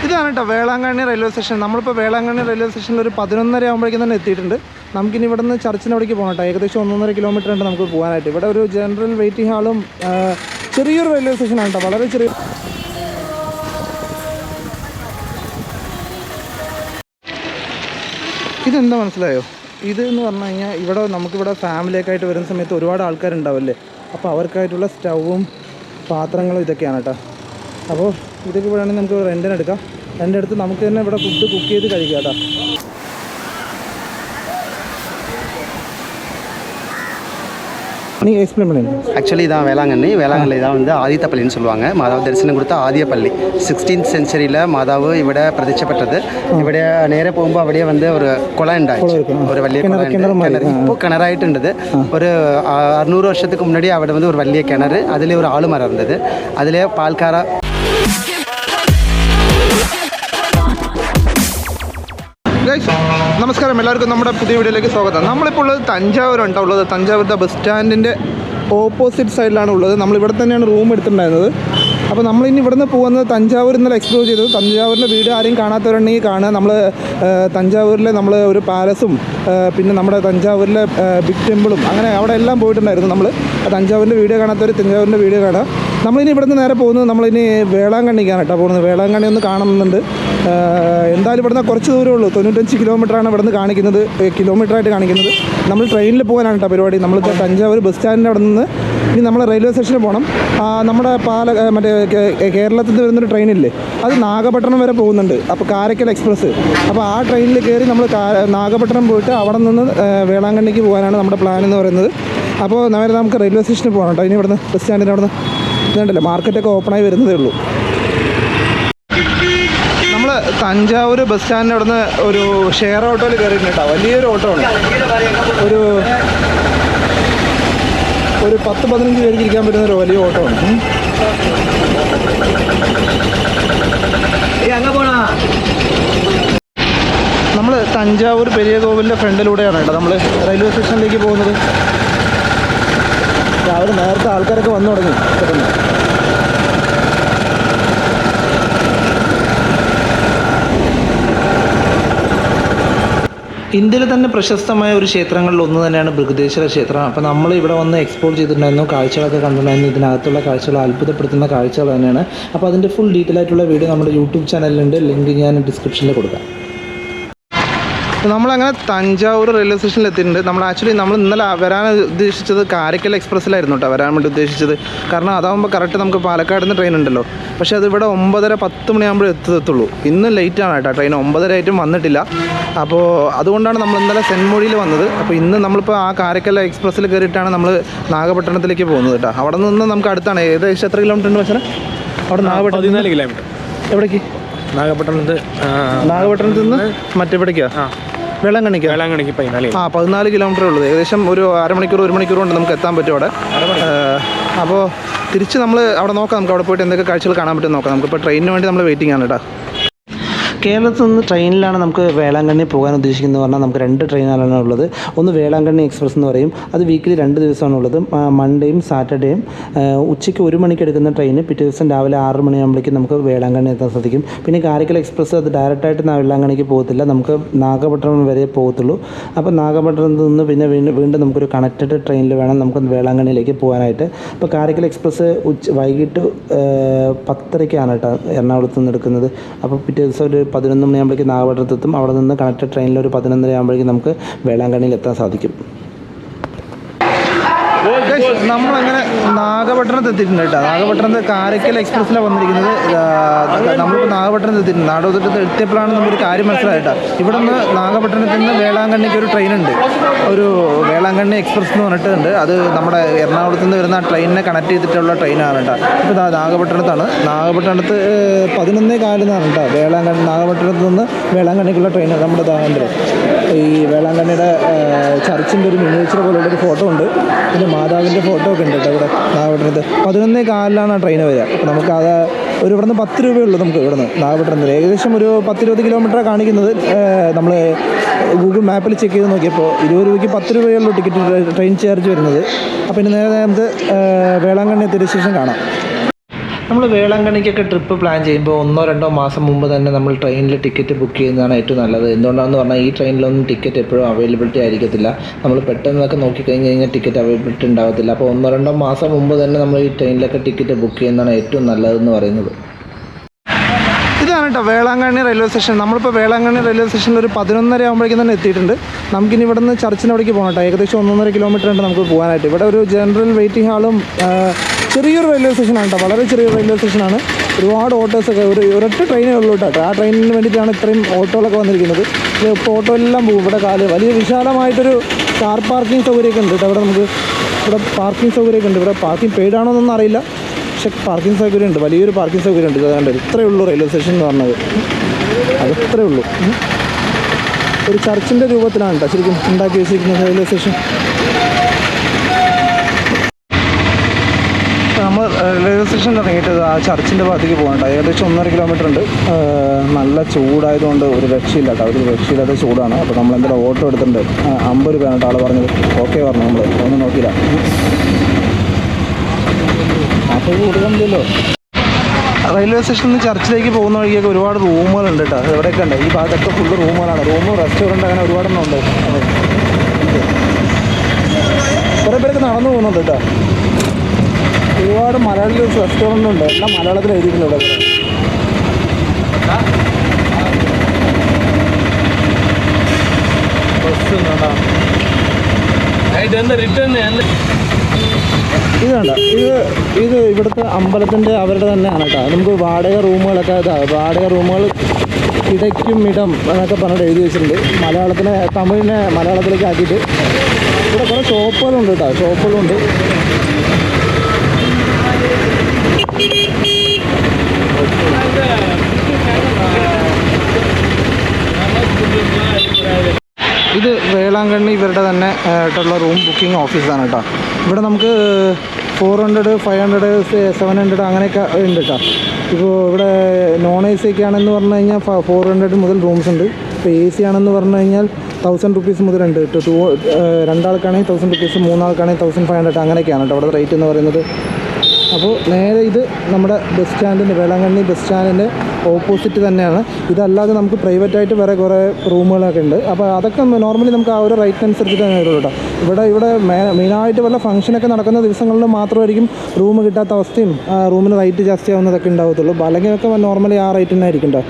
ഇതാണ് കേട്ടോ Velankanni railway station. നമ്മളിപ്പോൾ വേളാങ്കണ്ണി റെയിൽവേ സ്റ്റേഷനിൽ ഒരു 11:30 ആകുമ്പോഴേക്കും തന്നെ എത്തിയിട്ടുണ്ട്. നമുക്കിനി ഇവിടെ നിന്ന് ചർച്ചിന് അവിടേക്ക് പോകണം കേട്ടോ. ഏകദേശം 1.5 കിലോമീറ്റർ ഉണ്ട് നമുക്ക് പോകാനായിട്ട്. ഇവിടെ ഒരു ജനറൽ വെയിറ്റിംഗ് ഹാളും ചെറിയൊരു റെയിൽവേ സ്റ്റേഷനാണ് കേട്ടോ, വളരെ ചെറിയ. ഇതെന്താ മനസ്സിലായോ? ഇതെന്ന് പറഞ്ഞു കഴിഞ്ഞാൽ ഇവിടെ നമുക്കിവിടെ ഫാമിലിയൊക്കെ ആയിട്ട് വരുന്ന സമയത്ത് ഒരുപാട് ആൾക്കാരുണ്ടാവില്ലേ, അപ്പോൾ അവർക്കായിട്ടുള്ള സ്റ്റൗവും പാത്രങ്ങളും ഇതൊക്കെയാണ് കേട്ടോ. അപ്പോൾ ഇതൊക്കെ വേണമെങ്കിൽ നമുക്ക് റെൻറ്റിനെടുക്കാം. റെൻ്റെടുത്ത് നമുക്ക് തന്നെ ഇവിടെ ഫുഡ് കുക്ക് ചെയ്ത് കഴിക്കാം കേട്ടോ. நீங்கள் எக்ஸ்பிளைன் பண்ணுங்க. ஆக்சுவலி இதான் வேளாங்கண்ணி தான் வந்து ஆதித்தப்பள்ளின்னு சொல்லுவாங்க. மாதாவு தரிசனம் கொடுத்த ஆதியப்பள்ளி 16th சென்ச்சுரியில் மாதாவு ഇവിടെ പ്രതിഷ്ഠപ്പെട്ടത്. ഇവിടെ നേരെ പോകുമ്പോൾ അവിടെ வந்து ഒരു കുളം ഉണ്ടായി, ഒരു വലിയ കിണർ. ഇപ്പോൾ കിണറായിട്ടുണ്ടത്. ഒരു 600 വർഷத்துக்கு முன்னாடி അവിടെ வந்து ஒரு വലിയ കിണർ, അതിൽ ഒരു ആളുമരം இருந்தது. അതിലെ പാൽക്കാര നമസ്കാരം, എല്ലാവർക്കും നമ്മുടെ പുതിയ വീഡിയോയിലേക്ക് സ്വാഗതം. നമ്മളിപ്പോൾ ഉള്ളത് തഞ്ചാവൂരാണ് ഉള്ളത്. തഞ്ചാവൂരത്തെ ബസ് സ്റ്റാൻഡിൻ്റെ ഓപ്പോസിറ്റ് സൈഡിലാണ് ഉള്ളത്. നമ്മളിവിടെ തന്നെയാണ് റൂം എടുത്തിട്ടുണ്ടായിരുന്നത്. അപ്പോൾ നമ്മളിനി ഇവിടെ നിന്ന് പോകുന്നത് തഞ്ചാവൂർ ഇന്നലെ എക്സ്പ്ലോർ ചെയ്തു. തഞ്ചാവൂരിൻ്റെ വീട് ആരെയും കാണാത്തവരുണ്ടെങ്കിൽ കാണുക. നമ്മൾ തഞ്ചാവൂരിലെ നമ്മൾ ഒരു പാലസും പിന്നെ നമ്മുടെ തഞ്ചാവൂരിലെ ബിഗ് ടെമ്പിളും അങ്ങനെ അവിടെ എല്ലാം പോയിട്ടുണ്ടായിരുന്നു നമ്മൾ. തഞ്ചാവൂരിൻ്റെ വീഡിയോ കാണാത്തവർ തഞ്ചാവൂരിൻ്റെ വീഡിയോ കാണുക. നമ്മളിനി ഇവിടെ നിന്ന് നേരെ പോകുന്നത് നമ്മളിനി വേളാങ്കണ്ണിക്കാണ് കേട്ടോ പോകുന്നത്. വേളാങ്കണ്ണി ഒന്ന് കാണുന്നുണ്ട്. എന്തായാലും ഇവിടുന്ന് കുറച്ച് ദൂരമേ ഉള്ളൂ, 95 കിലോമീറ്ററാണ് ഇവിടുന്ന് കാണിക്കുന്നത്, കിലോമീറ്ററായിട്ട് കാണിക്കുന്നത്. നമ്മൾ ട്രെയിനിൽ പോകാനാണ് കേട്ടോ പരിപാടി. നമ്മളിപ്പോൾ തഞ്ചാവൂർ ബസ് സ്റ്റാൻഡിൻ്റെ അവിടെ നിന്ന് ഇനി നമ്മൾ റെയിൽവേ സ്റ്റേഷനിൽ പോകണം. നമ്മുടെ മറ്റേ കേരളത്തിൽ നിന്ന് വരുന്നൊരു ട്രെയിനില്ലേ, അത് നാഗപട്ടണം വരെ പോകുന്നുണ്ട്. അപ്പോൾ കാരക്കൽ എക്സ്പ്രസ്. അപ്പോൾ ആ ട്രെയിനിൽ കയറി നമ്മൾ നാഗപട്ടണം പോയിട്ട് അവിടെ നിന്ന് വേളാങ്കണ്ണിക്ക് പോകാനാണ് നമ്മുടെ പ്ലാൻ എന്ന് പറയുന്നത്. അപ്പോൾ നേരെ നമുക്ക് റെയിൽവേ സ്റ്റേഷനിൽ പോകണം കേട്ടോ. ഇനി ഇവിടുന്ന് ബസ് സ്റ്റാൻഡിൻ്റെ അവിടെ നിന്ന് ഇതുണ്ടല്ലോ, മാർക്കറ്റൊക്കെ ഓപ്പണായി വരുന്നതേ ഉള്ളൂ. നമ്മൾ തഞ്ചാവൂർ ബസ് സ്റ്റാൻഡിൻ്റെ അവിടെ നിന്ന് ഒരു ഷെയർ ഓട്ടോയിൽ കയറിയിട്ടുണ്ട്. വലിയൊരു ഓട്ടോ ഉണ്ട്. ഒരു 10-15 പേർക്ക് ഇരിക്കാൻ പറ്റുന്നൊരു വലിയ ഓട്ടോ ഉണ്ട്. നമ്മൾ തഞ്ചാവൂർ പെരിയ കോവിലിൻ്റെ ഫ്രണ്ടിലൂടെയാണ് കേട്ടോ നമ്മൾ റെയിൽവേ സ്റ്റേഷനിലേക്ക് പോകുന്നത്. രാവിലെ നേരത്തെ ആൾക്കാരൊക്കെ വന്നു തുടങ്ങി. ഇന്ത്യയിൽ തന്നെ പ്രശസ്തമായ ഒരു ക്ഷേത്രങ്ങളിൽ ഒന്ന് തന്നെയാണ് ബൃഹദേശ്വര ക്ഷേത്രം. അപ്പോൾ നമ്മൾ ഇവിടെ വന്ന് എക്സ്പ്ലോർ ചെയ്തിട്ടുണ്ടായിരുന്നു, കാഴ്ചകളൊക്കെ കണ്ടിട്ടുണ്ടായിരുന്നു. ഇതിനകത്തുള്ള കാഴ്ചകൾ അത്ഭുതപ്പെടുത്തുന്ന കാഴ്ചകൾ തന്നെയാണ്. അപ്പോൾ അതിൻ്റെ ഫുൾ ഡീറ്റെയിൽ ആയിട്ടുള്ള വീഡിയോ നമ്മുടെ യൂട്യൂബ് ചാനലിലുണ്ട്, ലിങ്ക് ഞാൻ ഡിസ്ക്രിപ്ഷനിൽ കൊടുക്കാം. നമ്മളങ്ങനെ തഞ്ചാവൂർ റെയിൽവേ സ്റ്റേഷനിൽ എത്തിയിട്ടുണ്ട്. നമ്മൾ ഇന്നലെ വരാൻ ഉദ്ദേശിച്ചത് കാരക്കൽ എക്സ്പ്രസ്സിലായിരുന്നു കേട്ടോ വരാൻ വേണ്ടി ഉദ്ദേശിച്ചത്. കാരണം അതാകുമ്പോൾ കറക്റ്റ് നമുക്ക് പാലക്കാട് നിന്ന് ട്രെയിൻ ഉണ്ടല്ലോ. പക്ഷേ അത് ഇവിടെ 9:30-10 മണിയാകുമ്പോഴേ എത്തത്തുള്ളൂ. ഇന്ന് ലേറ്റാണ് കേട്ടോ ട്രെയിൻ, 9:30 ആയിട്ടും വന്നിട്ടില്ല. അപ്പോൾ അതുകൊണ്ടാണ് നമ്മൾ ഇന്നലെ സെൻറ്റ് മൊഴിയിൽ വന്നത്. അപ്പോൾ ഇന്ന് നമ്മളിപ്പോൾ ആ കാരക്കൽ എക്സ്പ്രസ്സിൽ കയറിയിട്ടാണ് നമ്മൾ നാഗപട്ടണത്തിലേക്ക് പോകുന്നത് കേട്ടോ. അവിടെ നിന്ന് നമുക്ക് അടുത്താണ്. ഏകദേശം എത്ര കിലോമീറ്റർ ഉണ്ട് വെച്ചാൽ അവിടെ നാഗപട്ടണം 14 കിലോമീറ്റർ. എവിടേക്ക്? നാഗപട്ടണത്തിൽ നിന്ന് മറ്റെവിടേക്കാ? വേളാങ്കണ്ണിക്ക് 14 കിലോമീറ്റർ ഉള്ളത്. ഏകദേശം ഒരു 1 മണിക്കൂർ കൊണ്ട് നമുക്ക് എത്താൻ പറ്റും അവിടെ. അപ്പോൾ തിരിച്ച് നമ്മൾ അവിടെ നോക്കാം, നമുക്ക് അവിടെ പോയിട്ട് എന്തൊക്കെ കാഴ്ചകൾ കാണാൻ പറ്റും നോക്കാം. നമുക്കിപ്പോൾ ട്രെയിനിന് വേണ്ടി നമ്മൾ വെയിറ്റിംഗ് ആണ് കേട്ടോ. കേരളത്തിൽ നിന്ന് ട്രെയിനിലാണ് നമുക്ക് വേളാങ്കണ്ണി പോകാൻ ഉദ്ദേശിക്കുന്നത് പറഞ്ഞാൽ നമുക്ക് 2 ട്രെയിനാണ് ഉള്ളത്. ഒന്ന് വേളാങ്കണ്ണി എക്സ്പ്രസ് എന്ന് പറയും, അത് വീക്കിലി 2 ദിവസമാണ് ഉള്ളത്. മൺഡേയും സാറ്റർഡേയും ഉച്ചയ്ക്ക് 1 മണിക്ക് എടുക്കുന്ന ട്രെയിന് പിറ്റേ ദിവസം രാവിലെ 6 മണിയാകുമ്പോഴേക്കും നമുക്ക് വേളാങ്കണ്ണി എത്താൻ സാധിക്കും. പിന്നെ കാരക്കൽ എക്സ്പ്രസ് അത് ഡയറക്റ്റായിട്ട് വേളാങ്കണ്ണിക്ക് പോകത്തില്ല, നമുക്ക് നാഗപട്ടണം വരെ പോകത്തുള്ളൂ. അപ്പോൾ നാഗപട്ടണത്തിൽ നിന്ന് പിന്നെ വീണ്ടും നമുക്കൊരു കണക്റ്റഡ് ട്രെയിനിൽ വേണം നമുക്ക് വേളാങ്കണ്ണിയിലേക്ക് പോകാനായിട്ട്. അപ്പോൾ കാരക്കൽ എക്സ്പ്രസ് വൈകിട്ട് 10:30-ക്കാണ് കേട്ടോ എറണാകുളത്ത് നിന്ന് എടുക്കുന്നത്. അപ്പോൾ പിറ്റേ ദിവസം ഒരു 11 മണിയാകുമ്പോഴേക്കും നാഗപട്ടണത്തെത്തും. അവിടെ നിന്ന് കണക്റ്റഡ് ട്രെയിനിൽ ഒരു 11:30 ആകുമ്പോഴേക്കും നമുക്ക് വേളാങ്കണ്ണിയിൽ എത്താൻ സാധിക്കും. നമ്മളങ്ങനെ നാഗപട്ടണത്ത് എത്തിയിട്ടുണ്ട് കേട്ടോ. നാഗപട്ടണത്ത് കാരക്കൽ എക്സ്പ്രസ്സിലാണ് വന്നിരിക്കുന്നത്. നമ്മളിപ്പോൾ നാഗപട്ടണത്ത് എത്തിയിട്ടുണ്ട്. നാഗപട്ടണത്ത് എത്തിയപ്പോഴാണ് നമ്മളൊരു കാര്യം മനസ്സിലായിട്ടാ. ഇവിടെ നിന്ന് നാഗപട്ടണത്തിൽ നിന്ന് വേളാങ്കണ്ണിക്ക് ഒരു ട്രെയിനുണ്ട്, ഒരു വേളാങ്കണ്ണി എക്സ്പ്രസ് എന്ന് പറഞ്ഞിട്ടുണ്ട്. അത് നമ്മുടെ എറണാകുളത്ത് നിന്ന് വരുന്ന ട്രെയിനിനെ കണക്ട് ചെയ്തിട്ടുള്ള ട്രെയിനാണ് കേട്ടോ. ഇപ്പോൾ നാഗപട്ടണത്താണ്. നാഗപട്ടണത്ത് 11:15 കേട്ടോ നാഗപട്ടണത്ത് നിന്ന് വേളാങ്കണ്ണിക്കുള്ള ട്രെയിൻ. നമ്മുടെ ദാഹൻ്റെ ഈ വേളാങ്കണ്ണിയുടെ ചർച്ചിൻ്റെ ഒരു മിനിയേച്ചർ പോലുള്ളൊരു ഫോട്ടോ ഉണ്ട്. പിന്നെ മാതാവിൻ്റെ ഫോട്ടോ ഒക്കെ ഉണ്ട് കേട്ടോ ഇവിടെ നാഗപട്ടണത്ത്. 11:15 ട്രെയിൻ വരിക. അപ്പോൾ നമുക്ക് അത് ഒരു ഇവിടുന്ന് 10 രൂപയുള്ളൂ നമുക്ക് ഇവിടുന്ന് നാഗപട്ടണത്തിൽ. ഏകദേശം ഒരു 10-20 കിലോമീറ്റർ കാണിക്കുന്നത്. നമ്മൾ ഗൂഗിൾ മാപ്പിൽ ചെക്ക് ചെയ്ത് നോക്കിയപ്പോൾ 20 രൂപയ്ക്ക് 10 രൂപയുള്ളൂ ടിക്കറ്റ് ട്രെയിൻ ചാർജ് വരുന്നത്. അപ്പോൾ ഇനി നേരെ നമുക്ക് വേളാങ്കണ്ണി എത്തിയ ശേഷം കാണാം. നമ്മൾ വേളാങ്കണ്ണിക്കൊക്കെ ട്രിപ്പ് പ്ലാൻ ചെയ്യുമ്പോൾ 1-2 മാസം മുമ്പ് തന്നെ നമ്മൾ ട്രെയിനിൽ ടിക്കറ്റ് ബുക്ക് ചെയ്യുന്നതാണ് ഏറ്റവും നല്ലത്. എന്തുകൊണ്ടാണെന്ന് പറഞ്ഞാൽ ഈ ട്രെയിനിലൊന്നും ടിക്കറ്റ് എപ്പോഴും അവൈലബിലിറ്റി ആയിരിക്കത്തില്ല. നമ്മൾ പെട്ടെന്നൊക്കെ നോക്കിക്കഴിഞ്ഞ് കഴിഞ്ഞാൽ ടിക്കറ്റ് അവൈലബിലിറ്റി ഉണ്ടാകത്തില്ല. അപ്പോൾ 1-2 മാസം മുമ്പ് തന്നെ നമ്മൾ ഈ ട്രെയിനിലൊക്കെ ടിക്കറ്റ് ബുക്ക് ചെയ്യുന്നതാണ് ഏറ്റവും നല്ലതെന്ന് പറയുന്നത്. ഇതാണ് കേട്ടോ വേളാങ്കണ്ണി റെയിൽവേ സ്റ്റേഷൻ. നമ്മളിപ്പോൾ വേളാങ്കണ്ണി റെയിൽവേ സ്റ്റേഷനിൽ ഒരു 11:30 ആകുമ്പോഴേക്കും തന്നെ എത്തിയിട്ടുണ്ട്. നമുക്കിനി ഇവിടെ നിന്ന് ചർച്ചിനവിടേക്ക് പോകണം കേട്ടോ. ഏകദേശം 1.5 കിലോമീറ്റർ ഉണ്ട് നമുക്ക് പോകാനായിട്ട്. ഇവിടെ ഒരു ജനറൽ വെയിറ്റിംഗ് ഹാളും ചെറിയൊരു റെയിൽവേ സ്റ്റേഷനാണ് കേട്ടോ. വളരെ ചെറിയൊരു റെയിൽവേ സ്റ്റേഷനാണ്. ഒരുപാട് ഓട്ടോസൊക്കെ ഒരൊറ്റ ട്രെയിനേ ഉള്ളൂ കേട്ടോ. ആ ട്രെയിനിന് വേണ്ടിയിട്ടാണ് ഇത്രയും ഓട്ടോകളൊക്കെ വന്നിരിക്കുന്നത്. ഇപ്പോൾ ഓട്ടോ എല്ലാം പോകും. ഇവിടെ വലിയ വിശാലമായിട്ടൊരു കാർ പാർക്കിംഗ് സൗകര്യമൊക്കെ ഉണ്ട് കേട്ടോ. ഇവിടെ നമുക്ക് ഇവിടെ പാർക്കിംഗ് സൗകര്യമൊക്കെ ഉണ്ട്. ഇവിടെ പാർക്കിംഗ് പെയ്ഡാണോ എന്നൊന്നും അറിയില്ല, പക്ഷേ പാർക്കിംഗ് സൗകര്യം ഉണ്ട്. വലിയൊരു പാർക്കിംഗ് സൗകര്യം ഉണ്ട്. അതുകൊണ്ട് ഇത്രയേ ഉള്ളൂ റെയിൽവേ സ്റ്റേഷൻ എന്ന് പറഞ്ഞത്. അതത്രേ ഉള്ളൂ. ഒരു ചർച്ചിൻ്റെ രൂപത്തിലാണ് കേട്ടോ ശരിക്കും ഉണ്ടാക്കി വെച്ചിരിക്കുന്നത് റെയിൽവേ സ്റ്റേഷൻ. നമ്മൾ റെയിൽവേ സ്റ്റേഷനിൽ ഇറങ്ങിയിട്ട് ആ ചർച്ചിൻ്റെ ഭാഗത്തേക്ക് പോകണ്ട. ഏകദേശം 1.5 കിലോമീറ്റർ ഉണ്ട്. നല്ല ചൂടായതുകൊണ്ട് ഒരു രക്ഷയില്ല കേട്ടോ. ഒരു രക്ഷയില്ലാത്ത ചൂടാണ്. അപ്പോൾ നമ്മളെന്തായാലും ഓട്ടോ എടുത്തിട്ടുണ്ട്. 50 രൂപയാണ് കേട്ടോ ആൾ പറഞ്ഞത്. ഓക്കെ പറഞ്ഞു. നമ്മൾ ഒന്നും നോക്കിയില്ല. അപ്പോൾ കൊടുക്കണ്ടല്ലോ. റെയിൽവേ സ്റ്റേഷനിൽ നിന്ന് ചർച്ചിലേക്ക് പോകുന്ന വഴിക്കൊക്കെ ഒരുപാട് റൂമുകളുണ്ട് കേട്ടോ. എവിടെയൊക്കെ ഉണ്ട് ഈ ഭാഗത്തൊക്കെ ഫുള്ള് റൂമുകളാണ്. റൂമും റെസ്റ്റോറൻറ്റ് അങ്ങനെ ഒരുപാടെണ്ണം ഉണ്ട്. കുറേ പേരൊക്കെ നടന്നു പോകുന്നുണ്ട് കേട്ടോ. ഒരുപാട് മലയാളി റെസ്റ്റോറൻറ്റ് ഉണ്ട്. എല്ലാം മലയാളത്തിൽ എഴുതിയിട്ടുണ്ട് ഇവിടെ. ബസ് ഇത് വേണ്ട. ഇത് ഇവിടുത്തെ അമ്പലത്തിൻ്റെ അവരുടെ തന്നെയാണ് കേട്ടോ. നമുക്ക് വാടക റൂമുകളൊക്കെ വാടക റൂമുകൾ ഇടയ്ക്കും ഇടം എന്നൊക്കെ പറഞ്ഞിട്ട് എഴുതി വെച്ചിട്ടുണ്ട്. തമിഴിനെ മലയാളത്തിലേക്ക് ആക്കിയിട്ട് ഇവിടെ കുറേ ഷോപ്പുകളുണ്ട് കേട്ടോ. ഷോപ്പുകളുണ്ട്. ഇത് വേളാങ്കണ്ണി ഇവരുടെ തന്നെ ആയിട്ടുള്ള റൂം ബുക്കിംഗ് ഓഫീസാണ് കേട്ടോ. ഇവിടെ നമുക്ക് 400, 500, 700 അങ്ങനെയൊക്കെ ഉണ്ട് കേട്ടോ. ഇപ്പോൾ ഇവിടെ നോൺ എ സി ഒക്കെ ആണെന്ന് പറഞ്ഞു കഴിഞ്ഞാൽ 400 മുതൽ റൂംസ് ഉണ്ട്. ഇപ്പോൾ എ സി ആണെന്ന് പറഞ്ഞു കഴിഞ്ഞാൽ 1000 റുപ്പീസ് മുതലുണ്ട്. 2 ആൾക്കാണെങ്കിൽ 1000 റുപ്പീസ്, 3 ആൾക്കാണെങ്കിൽ 1500 അങ്ങനെയൊക്കെയാണ് കേട്ടോ ഇവിടെ റേറ്റ് എന്ന് പറയുന്നത്. അപ്പോൾ നേരെ ഇത് നമ്മുടെ ബസ് സ്റ്റാൻഡിൻ്റെ വേളാങ്കണ്ണി ബസ് സ്റ്റാൻഡിൻ്റെ ഓപ്പോസിറ്റ് തന്നെയാണ്. ഇതല്ലാതെ നമുക്ക് പ്രൈവറ്റായിട്ട് വേറെ കുറേ റൂമുകളൊക്കെ ഉണ്ട്. അപ്പോൾ അതൊക്കെ നോർമലി നമുക്ക് ആ ഒരു റേറ്റ് അനുസരിച്ച് തന്നെ വരുള്ളൂ കേട്ടോ. ഇവിടെ മെയിനായിട്ട് വല്ല ഫംഗ്ഷനൊക്കെ നടക്കുന്ന ദിവസങ്ങളിൽ മാത്രമായിരിക്കും റൂം കിട്ടാത്ത അവസ്ഥയും റൂമിന് റേറ്റ് ജാസ്തി ആവുന്നതൊക്കെ ഉണ്ടാകത്തുള്ളൂ. അല്ലെങ്കിൽ ഒക്കെ നോർമലി ആ റേറ്റ് തന്നെ ആയിരിക്കും കേട്ടോ.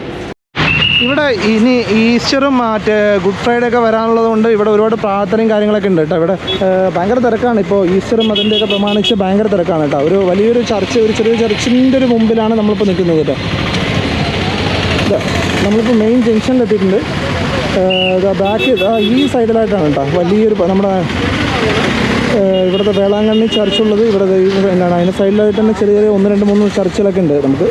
ഇവിടെ ഇനി ഈസ്റ്ററും ഗുഡ് ഫ്രൈഡേ ഒക്കെ വരാനുള്ളത് കൊണ്ട് ഇവിടെ ഒരുപാട് പ്രാർത്ഥനയും കാര്യങ്ങളൊക്കെ ഉണ്ട് കേട്ടോ. ഇവിടെ ഭയങ്കര തിരക്കാണ്. ഇപ്പോൾ ഈസ്റ്ററും അതിൻ്റെയൊക്കെ പ്രമാണിച്ച് ഭയങ്കര തിരക്കാണ് കേട്ടോ. ഒരു വലിയൊരു ചർച്ച്, ഒരു ചെറിയ ചർച്ചിൻ്റെ ഒരു മുമ്പിലാണ് നമ്മളിപ്പോൾ നിൽക്കുന്നത് കേട്ടോ. നമ്മളിപ്പോൾ മെയിൻ ജംഗ്ഷനിലെത്തിയിട്ടുണ്ട്. ബാക്ക് ഈ സൈഡിലായിട്ടാണ് കേട്ടോ വലിയൊരു നമ്മുടെ ഇവിടുത്തെ വേളാങ്കണ്ണി ചർച്ചുള്ളത്. ഇവിടെ എന്താണ് അതിൻ്റെ സൈഡിലായിട്ട് തന്നെ ചെറിയ 1, 2, 3 ചർച്ചുകളൊക്കെ ഉണ്ട് നമുക്ക്.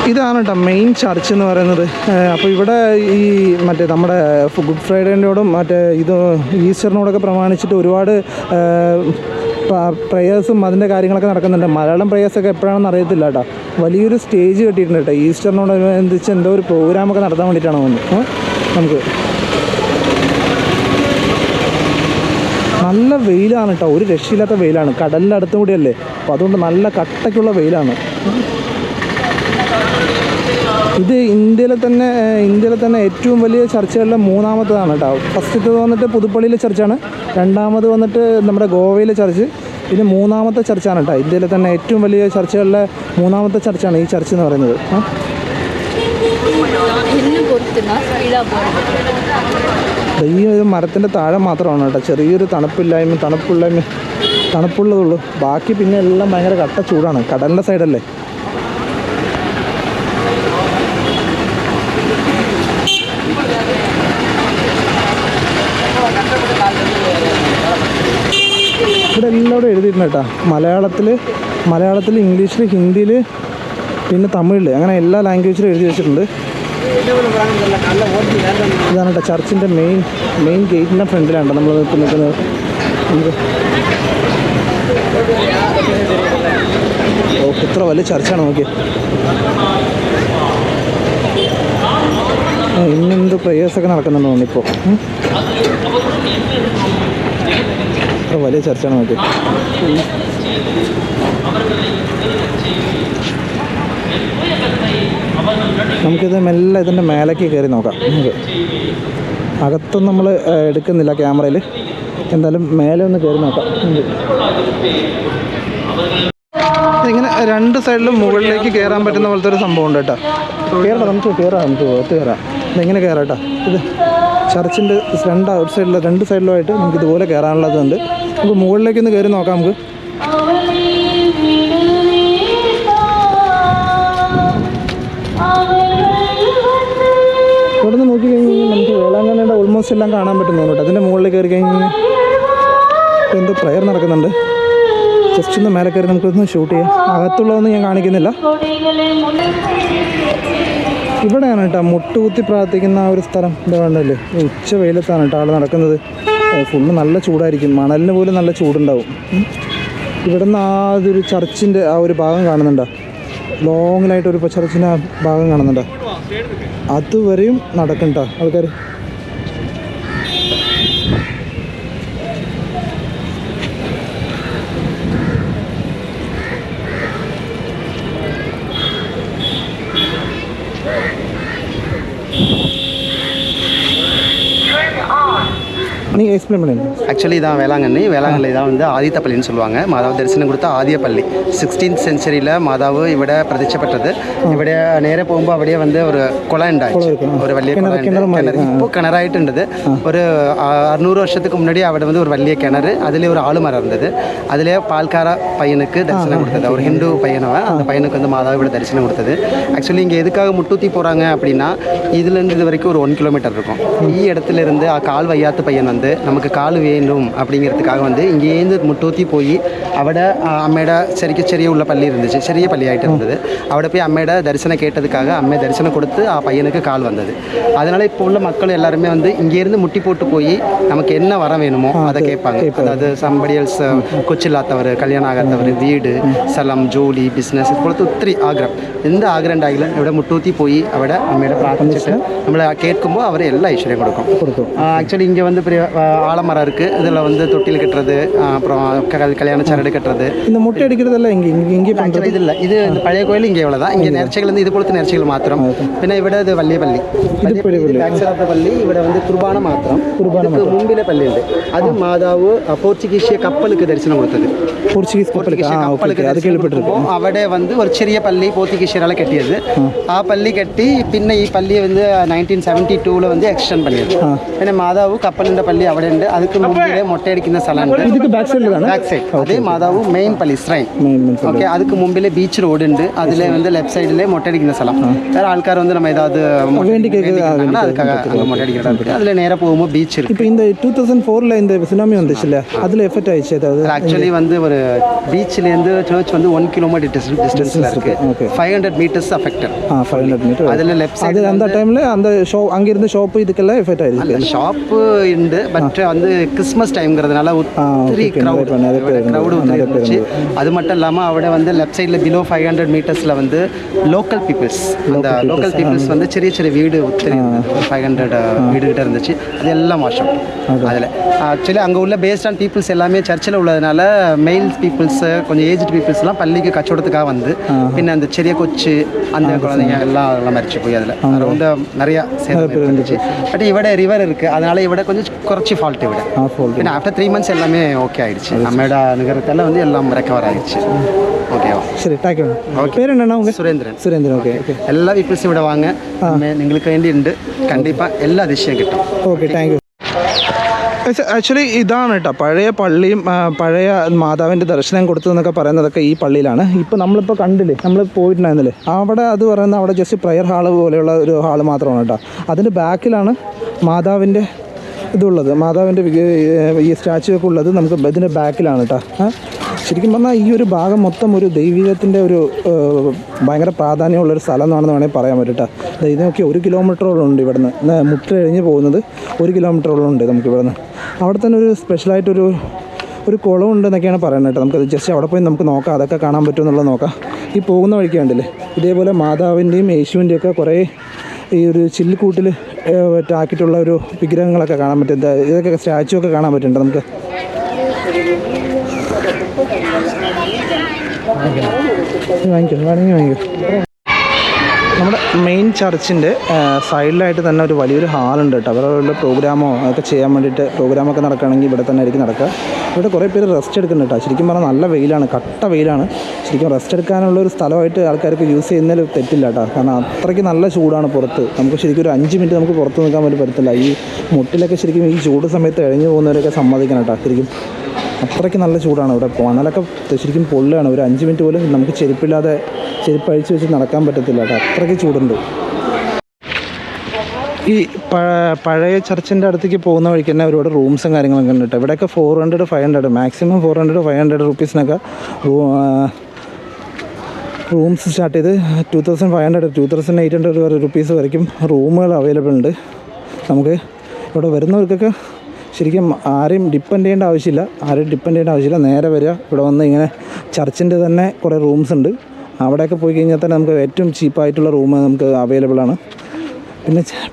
ഇതാണ് കേട്ടോ മെയിൻ ചർച്ച് എന്ന് പറയുന്നത്. അപ്പോൾ ഇവിടെ ഈ നമ്മുടെ ഗുഡ് ഫ്രൈഡേൻ്റെയോടും ഈസ്റ്ററിനോടൊക്കെ പ്രമാണിച്ചിട്ട് ഒരുപാട് പ്രേയേഴ്സും അതിൻ്റെ കാര്യങ്ങളൊക്കെ നടക്കുന്നുണ്ട്. മലയാളം പ്രേയേഴ്സൊക്കെ എപ്പോഴാണെന്ന് അറിയത്തില്ല കേട്ടോ. വലിയൊരു സ്റ്റേജ് കെട്ടിയിട്ടുണ്ട് കേട്ടോ. ഈസ്റ്ററിനോടനുബന്ധിച്ച് എന്തോ ഒരു പ്രോഗ്രാമൊക്കെ നടത്താൻ വേണ്ടിയിട്ടാണ് തോന്നുന്നത്. നമുക്ക് നല്ല വെയിലാണ് കേട്ടോ. ഒരു രക്ഷയില്ലാത്ത വെയിലാണ്. കടലിൻ്റെ അടുത്തും കൂടിയല്ലേ. അപ്പോൾ അതുകൊണ്ട് നല്ല കട്ടയ്ക്കുള്ള വെയിലാണ്. ഇത് ഇന്ത്യയിലെ തന്നെ ഏറ്റവും വലിയ ചർച്ചുകളിലെ 3ാമത്തേതാണ് കേട്ടോ. ഫസ്റ്റത്തെ വന്നിട്ട് പുതുപ്പള്ളിയിലെ ചർച്ചാണ്. 2ാമത് വന്നിട്ട് നമ്മുടെ ഗോവയിലെ ചർച്ച്. ഇത് 3ാമത്തെ ചർച്ചാണ് കേട്ടോ. ഇന്ത്യയിലെ തന്നെ ഏറ്റവും വലിയ ചർച്ചുകളിലെ 3ാമത്തെ ചർച്ചാണ് ഈ ചർച്ച് എന്ന് പറയുന്നത്. ഈ ഒരു മരത്തിൻ്റെ താഴെ മാത്രമാണ് കേട്ടോ ചെറിയൊരു തണുപ്പുള്ളതുള്ളൂ. ബാക്കി പിന്നെ എല്ലാം ഭയങ്കര കട്ട ചൂടാണ്. കടലിൻ്റെ സൈഡല്ലേ. ഇവിടെ എല്ലാവരും എഴുതിയിട്ടുണ്ട് കേട്ടോ. മലയാളത്തിൽ, ഇംഗ്ലീഷിൽ, ഹിന്ദിയിൽ, പിന്നെ തമിഴിൽ, അങ്ങനെ എല്ലാ ലാംഗ്വേജിലും എഴുതി വെച്ചിട്ടുണ്ട്. ഇതാണ് കേട്ടോ ചർച്ചിൻ്റെ മെയിൻ ഗേറ്റിൻ്റെ ഫ്രണ്ടിലാണ് നമ്മൾ നിൽക്കുന്നത്. ഇത്ര വലിയ ചർച്ചാണ് നോക്കിയത്. ഇന്നെന്ത് പ്രേയേഴ്സൊക്കെ നടക്കുന്നുണ്ടോ ഇപ്പോൾ. ഇത്ര വലിയ ചർച്ചാണ് നോക്കിയത്. നമുക്കിത് മെല്ലെ ഇതിൻ്റെ മേലേക്ക് കയറി നോക്കാം. നമുക്ക് അകത്തൊന്നും നമ്മൾ എടുക്കുന്നില്ല ക്യാമറയിൽ, എന്തായാലും മേലെ ഒന്ന് കയറി നോക്കാം. ഇങ്ങനെ രണ്ട് സൈഡിലും മുകളിലേക്ക് കയറാൻ പറ്റുന്ന പോലത്തെ ഒരു സംഭവം ഉണ്ട് കേട്ടോ. കയറാം, നമുക്ക് കയറാം, നമുക്ക് ഒത്ത് കയറാം. ഇതെങ്ങനെ കയറാം കേട്ടോ. ഇത് ചർച്ചിൻ്റെ രണ്ട് ഔട്ട് സൈഡിലും രണ്ട് സൈഡിലുമായിട്ട് നമുക്ക് ഇതുപോലെ കയറാനുള്ളതുണ്ട്. നമുക്ക് മുകളിലേക്ക് ഒന്ന് കയറി നോക്കാം. നമുക്ക് ഇവിടെ നിന്ന് നോക്കി കഴിഞ്ഞാൽ നമുക്ക് വേളാങ്കണ്ണിയുടെ ഓൾമോസ്റ്റ് എല്ലാം കാണാൻ പറ്റുന്നു കേട്ടോ. അതിൻ്റെ മുകളിൽ കയറി കഴിഞ്ഞാൽ ഇപ്പോൾ എന്തോ പ്രയർ നടക്കുന്നുണ്ട്. ജസ്റ്റ് ഒന്ന് മേലെ കയറി നമുക്കൊന്ന് ഷൂട്ട് ചെയ്യാം. അകത്തുള്ളതൊന്നും ഞാൻ കാണിക്കുന്നില്ല. ഇവിടെയാണ് കേട്ടോ മുട്ടുകുത്തി പ്രാർത്ഥിക്കുന്ന ആ ഒരു സ്ഥലം. എന്താ വേണ്ടല്ലേ, ഉച്ച വെയിലത്താണ് കേട്ടോ ആൾ നടക്കുന്നത്. ഫുള്ള് നല്ല ചൂടായിരിക്കും, മണലിന് പോലും നല്ല ചൂടുണ്ടാവും. ഇവിടെ നിന്ന് ആ ഒരു ചർച്ചിൻ്റെ ആ ഒരു ഭാഗം കാണുന്നുണ്ടോ, ലോങ്ങിലായിട്ടൊരു ചർച്ചിൻ്റെ ആ ഭാഗം കാണുന്നുണ്ടോ, അതുവരെയും നടക്കണ്ട ആൾക്കാർ. நீங்கள் எக்ஸ்பிளைன் பண்ணுங்க. ஆக்சுவலி இதான் வேளாங்கண்ணி தான் வந்து ஆதித்தப்பள்ளின்னு சொல்லுவாங்க. மாதாவு தரிசனம் கொடுத்த ஆதிய பள்ளி 16th சென்ச்சுரியில் மாதாவு ഇവിടെ പ്രത്യക്ഷപ്പെട്ടത്. ഇവിടെ നേരെ പോകുമ്പോൾ അവിടെ வந்து ഒരു കുളം ഉണ്ടായി, ഒരു വലിയ കിണർ. ഇപ്പോൾ കിണറായിട്ടുണ്ടത്. ഒരു 600 வருஷத்துக்கு முன்னாடி അവിടെ வந்து ஒரு വലിய கிணறு, அதில் ஒரு ஆளுமரம் இருந்தது. அதில் பால்கார பையனுக்கு தரிசனம் கொடுத்தது. ஒரு ஹிந்து பையனவன், அந்த பையனுக்கு வந்து மாதாவு ഇവിടെ தரிசனம் கொடுத்தது. ஆக்சுவலி இங்கே எதுக்காக முட்டூத்தி போகிறாங்க அப்படின்னா, இதுலேருந்து இது வரைக்கும் ஒரு 1 கிலோமீட்டர் இருக்கும். ഈ இடத்துல இருந்து கால் வையாத்த பையன் வந்து നമുക്ക് കാല് വേണ്ടും அப்படிங்கிறதுக்காக வந்து இங்கேருந்து முட்டூத்தி போய் അവിടെ അമ്മയുടെ ചെറിയ പള്ളി ഇരുந்துச்சு, ചെറിയ പള്ളിയായിട്ട് இருந்தது. അവിടെ போய் അമ്മയുടെ தரிசனம் கேட்டதுக்காக அம்மை தரிசனம் கொடுத்து ആ பையனுக்கு கால் வந்தது. அதனால் இப்போ உள்ள மக்கள் எல்லாருமே வந்து இங்கேருந்து முட்டி போட்டு போய் நமக்கு என்ன வர வேணுமோ அதை கேட்பாங்க. அதாவது சம்படியல்ஸ் കൊച്ചില്ലാത്തവർ, കല്യാണം ആകാത്തവർ, വീട്, സ്ഥലം, ജോലി, ബിസിനസ്, ഇപ്പോഴത്തെ ഒത്തിരി ആഗ്രഹം, എന്ത് ആഗ്രഹം ഉണ്ടായാലും ഇവിടെ മുട്ടൂത്തി പോയി അവിടെ അമ്മയുടെ പ്രാർത്ഥിച്ചിട്ട് നമ്മൾ കേൾക്കുമ്പോൾ അവർ എല്ലാ ഐശ്വര്യം കൊടുക്കും. ആക്ച്വലി இங்கே வந்து பெரிய ஆலமரம் இருக்குது. இதில் வந்து தொட்டில் கட்டுறது, அப்புறம் கல்யாண சரடு கட்டுறது, இந்த முட்டை அடிக்கிறதெல்லாம் இங்கே பண்ணுறது ഇതില്ല. ഇത് പഴയ കോയിൽ ഇங்கே ഉള്ളതാണ്. ഇங்கே നേർച്ചകൾ ഇതുപോലത്തെ നേർച്ചകൾ മാത്രം. പിന്നെ ഇവിടെ ഇത് വലിയ പള്ളി, പള്ളി ഇവിടെ வந்து കുർബാന മാത്രം. മുമ്പിലെ പള്ളിയുണ്ട്, അത് മാതാവ് പോർച്ചുഗീസ് കപ്പലുക്ക് ദർശനം കൊടുത്തത്. പോർച്ചുഗീസ് കപ്പലുക്ക് അവിടെ வந்து ഒരു ചെറിയ പള്ളി പോർച്ചുഗീസിയരാളെ കെട്ടിയത്. ആ പള്ളി കെട്ടി പിന്നെ ഈ പള്ളി வந்து 1972 வந்து എക്സ്റ്റെൻഡ് പണിയത്. പിന്നെ മാതാവ് കപ്പലിൻ്റെ പള്ളി അവിടെ ഉണ്ട്. அதுக்கு മുമ്പിലെ മൊട്ടയടിക്കുന്ന സ്ഥലമുണ്ട്. ബാക്ക് സൈഡ് അത് മാതാവ് മെയിൻ പള്ളി ശ്രൈൻ. ഓക്കെ, அதுக்கு മുമ്പിലെ ബീച്ച് റോഡ് ഉണ്ട്. അതിലെ வந்து ലെഫ്റ്റ് സൈഡിലെ മൊട്ടയടിക്കുന്ന സ്ഥലം. വേറെ ആൾക്കാർ வந்து நம்ம ஏதாவது அதுக்காக மொட்டடிக்கிறாங்க. அதில் நேராக போகும்போது பீச் இருக்குது. இப்போ இந்த 2004 இந்த சுனாமி வந்துச்சுல்ல, அதில் எஃபெக்ட் ஆயிடுச்சு ஏதாவது? ஆக்சுவலி வந்து ஒரு பீச்சிலேருந்து சர்ச் வந்து 1 கிலோமீட்டர் டிஸ்டன்ஸில் இருக்குது. 500 மீட்டர்ஸ் அஃபெக்டட். 500 மீட்டர். அதில் லெஃப்ட் சைடு அந்த டைமில் அந்த அங்கிருந்து ஷாப்பு இதுக்கெல்லாம் எஃபெக்ட் ஆயிடுச்சு. ஷாப்பு ഉണ്ട്, பட் வந்து கிறிஸ்மஸ் டைம்ங்கிறதுனால ஒத்திரி க்ரௌடு வந்துருந்துச்சு. அது மட்டும் இல்லாமல் അവിടെ வந்து லெஃப்ட் சைடில் பிலோ 500 மீட்டர்ஸில் வந்து லோக்கல் பீப்புள்ஸ், அந்த லோக்கல் பீப்புள்ஸ் வந்து ചെറിയ வீடு ஒத்திரி 500 வீடுகிட்ட இருந்துச்சு. அது எல்லாம் வாஷம். அதில் ஆக்சுவலி அங்கே உள்ள பேஸ்ட் ஆன் பீப்புள்ஸ் எல்லாமே சர்ச்சில் உள்ளதுனால மெயில் பீப்புள்ஸு, கொஞ்சம் ஏஜ்டு பீப்புள்ஸ்லாம் பள்ளிக்கு கச்சோடத்துக்காக வந்து பின்ன அந்த செறிய கொச்சு அந்த குழந்தைங்க எல்லாம் மறிச்சு போய் அதில் ரொம்ப நிறையா சேர்ந்து இருந்துச்சு. பட் ഇവിടെ റിവർ இருக்குது, அதனால் ഇവിടെ கொஞ்சம் കുറച്ച് ஃபால்ட் ഇവിടെ. പിന്നെ ആഫ്റ്റർ 3 months எல்லாமே ஓகே ஆயிடுச்சு. நம்மளோட நகரத்தில் வந்து எல்லாம் ரெக்கவர் ஆயிடுச்சு. ஓகேவா, சரி, தேங்க்யூ. பேர் என்னன்னா உங்கள்? സുരേന്ദ്രൻ. ഓക്കെ, എല്ലാ പീപ്പിൾസും ഇവിടെ വാങ്ങ, നിങ്ങൾക്ക് വേണ്ടി ഉണ്ട്. കണ്ടിപ്പാக എല്ലാ ദിശയും കിട്ടും. Okay, thank you. ആക്ച്വലി ഇതാണ് കേട്ടോ പഴയ പള്ളിയും പഴയ മാതാവിൻ്റെ ദർശനം കൊടുത്തതെന്നൊക്കെ പറയുന്നതൊക്കെ ഈ പള്ളിയിലാണ്. ഇപ്പോൾ നമ്മളിപ്പോൾ കണ്ടില്ലേ, നമ്മൾ പോയിട്ടുണ്ടായിരുന്നില്ലേ അവിടെ, അത് പറയുന്നത് അവിടെ ജസ്റ്റ് പ്രയർ ഹാള് പോലെയുള്ള ഒരു ഹാള് മാത്രമാണ് കേട്ടോ. അതിൻ്റെ ബാക്കിലാണ് മാതാവിൻ്റെ ഇതുള്ളത്, മാതാവിൻ്റെ ഈ സ്റ്റാച്ചു ഒക്കെ ഉള്ളത് നമുക്ക് ഇതിൻ്റെ ബാക്കിലാണ് കേട്ടോ. ശരിക്കും പറഞ്ഞാൽ ഈ ഒരു ഭാഗം മൊത്തം ഒരു ദൈവികത്തിൻ്റെ ഒരു ഭയങ്കര പ്രാധാന്യമുള്ളൊരു സ്ഥലം എന്നാണെന്ന് വേണമെങ്കിൽ പറയാൻ പറ്റും കേട്ടോ. ഇതിനൊക്കെ 1 കിലോമീറ്ററോളം ഉണ്ട് ഇവിടെ നിന്ന്, മുട്ട കഴിഞ്ഞ് പോകുന്നത് 1 കിലോമീറ്ററോളം ഉണ്ട് നമുക്ക് ഇവിടെ നിന്ന്. അവിടെ തന്നെ ഒരു സ്പെഷ്യലായിട്ടൊരു കുളമുണ്ട് എന്നൊക്കെയാണ് പറയുന്നത് കേട്ടോ. നമുക്കത് ജസ്റ്റ് അവിടെ പോയി നമുക്ക് നോക്കാം, അതൊക്കെ കാണാൻ പറ്റുമെന്നുള്ളത് നോക്കാം. ഈ പോകുന്ന വഴിക്ക് കണ്ടില്ലേ, ഇതേപോലെ മാതാവിൻ്റെയും യേശുവിൻ്റെയൊക്കെ കുറേ ഈ ഒരു ചില്ലിക്കൂട്ടിൽ ആക്കിയിട്ടുള്ള ഒരു വിഗ്രഹങ്ങളൊക്കെ കാണാൻ പറ്റും. ഇതൊക്കെ സ്റ്റാച്ചു ഒക്കെ കാണാൻ പറ്റുന്നുണ്ട് നമുക്ക്. വാങ്ങിക്കോ, വേണമെങ്കിൽ വാങ്ങിക്കോ. നമ്മുടെ മെയിൻ ചർച്ചിൻ്റെ സൈഡിലായിട്ട് തന്നെ ഒരു വലിയൊരു ഹാളുണ്ട് കേട്ടോ. അവരുടെ വല്ല പ്രോഗ്രാമോ അതൊക്കെ ചെയ്യാൻ വേണ്ടിയിട്ട്, പ്രോഗ്രാമൊക്കെ നടക്കുകയാണെങ്കിൽ ഇവിടെ തന്നെ ആയിരിക്കും നടക്കുക. ഇവിടെ കുറേ പേര് റെസ്റ്റ് എടുക്കുന്നുണ്ട് കേട്ടോ. ശരിക്കും പറഞ്ഞാൽ നല്ല വെയിലാണ്, കട്ട വെയിലാണ്. ശരിക്കും റെസ്റ്റ് എടുക്കാനുള്ള ഒരു സ്ഥലമായിട്ട് ആൾക്കാർക്ക് യൂസ് ചെയ്യുന്നതിൽ തെറ്റില്ല കേട്ടോ. കാരണം അത്രയ്ക്ക് നല്ല ചൂടാണ് പുറത്ത്. നമുക്ക് ശരിക്കും ഒരു 5 മിനിറ്റ് നമുക്ക് പുറത്ത് നിൽക്കാൻ വേണ്ടി പറ്റത്തില്ല. ഈ മുട്ടിലൊക്കെ ശരിക്കും ഈ ചൂട് സമയത്ത് എഴഞ്ഞു പോകുന്നവരൊക്കെ സമ്മതിക്കണം കേട്ടോ. ശരിക്കും അത്രയ്ക്ക് നല്ല ചൂടാണ് ഇവിടെ. മണലൊക്കെ ശരിക്കും പൊള്ളുകയാണ്. ഒരു 5 മിനിറ്റ് പോലും നമുക്ക് ചെരുപ്പില്ലാതെ, ചെരുപ്പ് അഴിച്ച് വെച്ച് നടക്കാൻ പറ്റത്തില്ല കേട്ടോ. അത്രയ്ക്ക് ചൂടുണ്ട്. ഈ പഴയ ചർച്ചിൻ്റെ അടുത്തേക്ക് പോകുന്ന വഴിക്ക് തന്നെ ഒരുപാട് റൂംസും കാര്യങ്ങളൊക്കെ ഉണ്ട് കേട്ടോ. ഇവിടെയൊക്കെ 400-500 മാക്സിമം 400-500 റുപ്പീസിനൊക്കെ റൂംസ് സ്റ്റാർട്ട് ചെയ്ത് 2500-2800 റുപ്പീസ് വരയ്ക്കും റൂമുകൾ അവൈലബിൾ ഉണ്ട്. നമുക്ക് ഇവിടെ വരുന്നവർക്കൊക്കെ ശരിക്കും ആരെയും ഡിപ്പെൻഡ് ചെയ്യേണ്ട ആവശ്യമില്ല. നേരെ വരിക, ഇവിടെ വന്ന് ഇങ്ങനെ ചർച്ചിൻ്റെ തന്നെ കുറേ റൂംസ് ഉണ്ട്. അവിടെയൊക്കെ പോയി കഴിഞ്ഞാൽ തന്നെ നമുക്ക് ഏറ്റവും ചീപ്പായിട്ടുള്ള റൂം നമുക്ക് അവൈലബിൾ ആണ്.